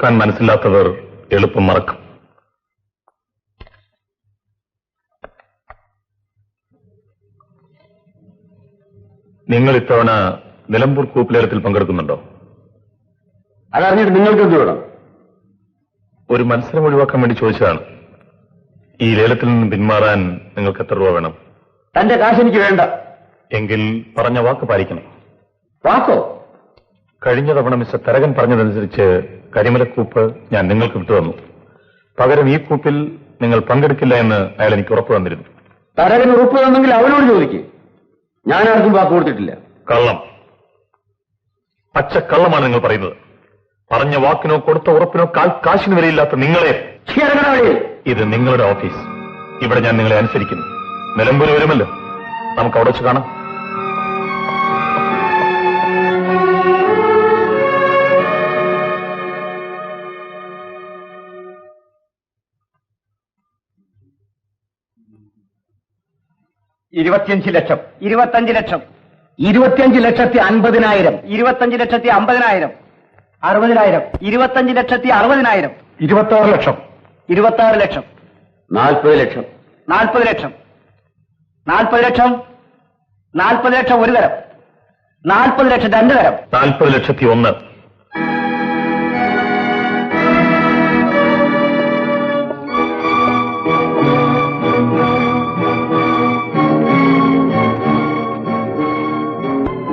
ഓർക്കാൻ മനസ്സില്ലാത്തവർ എളുപ്പം മറക്കും. നിങ്ങൾ ഇത്തവണ നിലമ്പൂർ കൂപ്പിലേലത്തിൽ പങ്കെടുക്കുന്നുണ്ടോ? അതറിഞ്ഞിട്ട് നിങ്ങൾക്ക് എന്ത് വേണം? ഒരു മത്സരം ഒഴിവാക്കാൻ വേണ്ടി ചോദിച്ചതാണ്. ഈ ലേലത്തിൽ നിന്ന് പിന്മാറാൻ നിങ്ങൾക്ക് എത്ര രൂപ വേണം? തന്റെ കാശ് എനിക്ക് വേണ്ട. എങ്കിൽ പറഞ്ഞ വാക്ക് പാലിക്കണം. വാക്കോ? കഴിഞ്ഞ തവണ മിസ്റ്റർ തരകൻ പറഞ്ഞതനുസരിച്ച് കരിമലക്കൂപ്പ് ഞാൻ നിങ്ങൾക്ക് വിട്ടുതന്നു. പകരം ഈ കൂപ്പിൽ നിങ്ങൾ പങ്കെടുക്കില്ല എന്ന് അയാൾ എനിക്ക് ഉറപ്പ് തന്നിരുന്നു. തരകൻ ഉറപ്പ് തന്നെങ്കിൽ അവനോട് ചോദിക്കേ. ഞാൻ ആർക്കും വാക്ക് കൊടുത്തിട്ടില്ല. കള്ളം, പച്ചക്കള്ളമാണ് നിങ്ങൾ പറയുന്നത്. പറഞ്ഞ വാക്കിനോ കൊടുത്ത ഉറപ്പിനോ കാശിന് വരെയില്ലാത്ത നിങ്ങളെ. ഇത് നിങ്ങളുടെ ഓഫീസ്. ഇവിടെ ഞാൻ നിങ്ങളെ അനുസരിക്കുന്നു. നിലമ്പൂർ വരുമല്ലോ, നമുക്ക് അവിടെ വെച്ച് കാണാം. $25 ലക്ഷം. 25 ലക്ഷം. 25,50,000. 25,50,000. 60,000. 25,60,000. 26 ലക്ഷം. 26 ലക്ഷം. 40 ലക്ഷം. 40 ലക്ഷം. 40 ലക്ഷം. 40 ലക്ഷം ഒരു തരം. 40 ലക്ഷം രണ്ട് തരം. 40,01,000.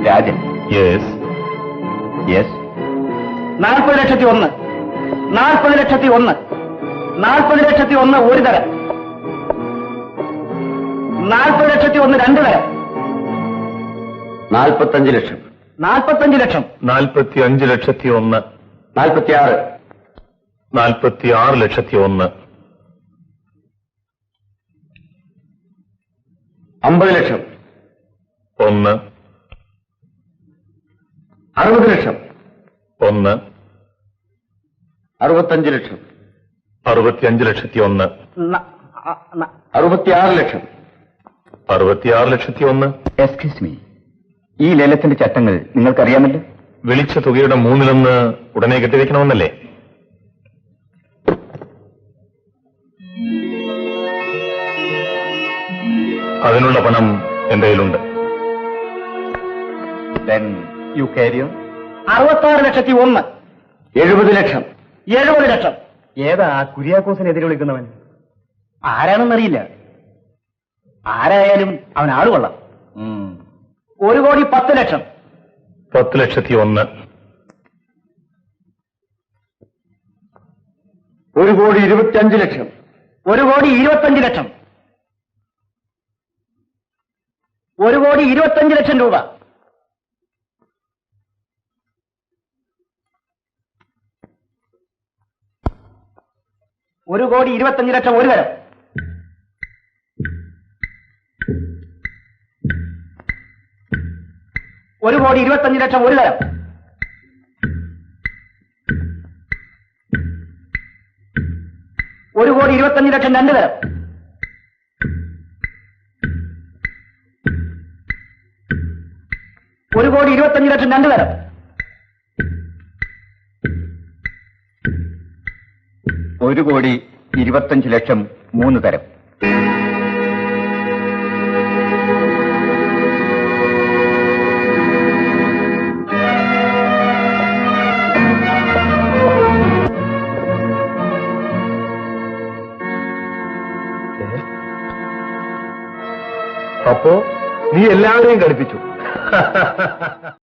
രാജൻ. Yes yes. 40,01,000. 40,01,000. 40,01,000 ഒരു തരം. 40,01,000 രണ്ട് തരം. 45 ലക്ഷം. 45 ലക്ഷം. 45,01,000. 46. 46,01,000. 50 ലക്ഷം. 1. 60 ലക്ഷം. 1. 65 ലക്ഷം. 65,01,000. 66 ലക്ഷം. 66,01,000. എക്സ്ക്യൂസ് മീ, ഈ ലേലത്തിന്റെ ചട്ടങ്ങൾ നിങ്ങൾക്കറിയാമല്ലോ. വിളിച്ച തുകയുടെ 1/3 ഉടനെ കെട്ടിവെക്കണമെന്നല്ലേ? അതിനുള്ള പണം എന്റെ കയ്യിലുണ്ട്. Then you carry on. 66,01,000. 70 ലക്ഷം. 70 ലക്ഷം. ഏതാ കുര്യാക്കോസിനെ എതിരെ വിളിക്കുന്നവൻ? ആരാണെന്നറിയില്ല. ആരായാലും അവൻ ആള് കൊള്ളാം. 1,10,00,000. 10,01,000. 1,25 ലക്ഷം. 1,25 ലക്ഷം. 1,25 ലക്ഷം രൂപ. 1,25 ലക്ഷം ഒരു തരം. 1,25 ലക്ഷം ഒരു തരം. 1,25 ലക്ഷം രണ്ട് തരം. 1,25 ലക്ഷം രണ്ട് തരം. 1,25 ലക്ഷം മൂന്ന് തരം. അപ്പോ നീ എല്ലാവരെയും കളിപ്പിച്ചു.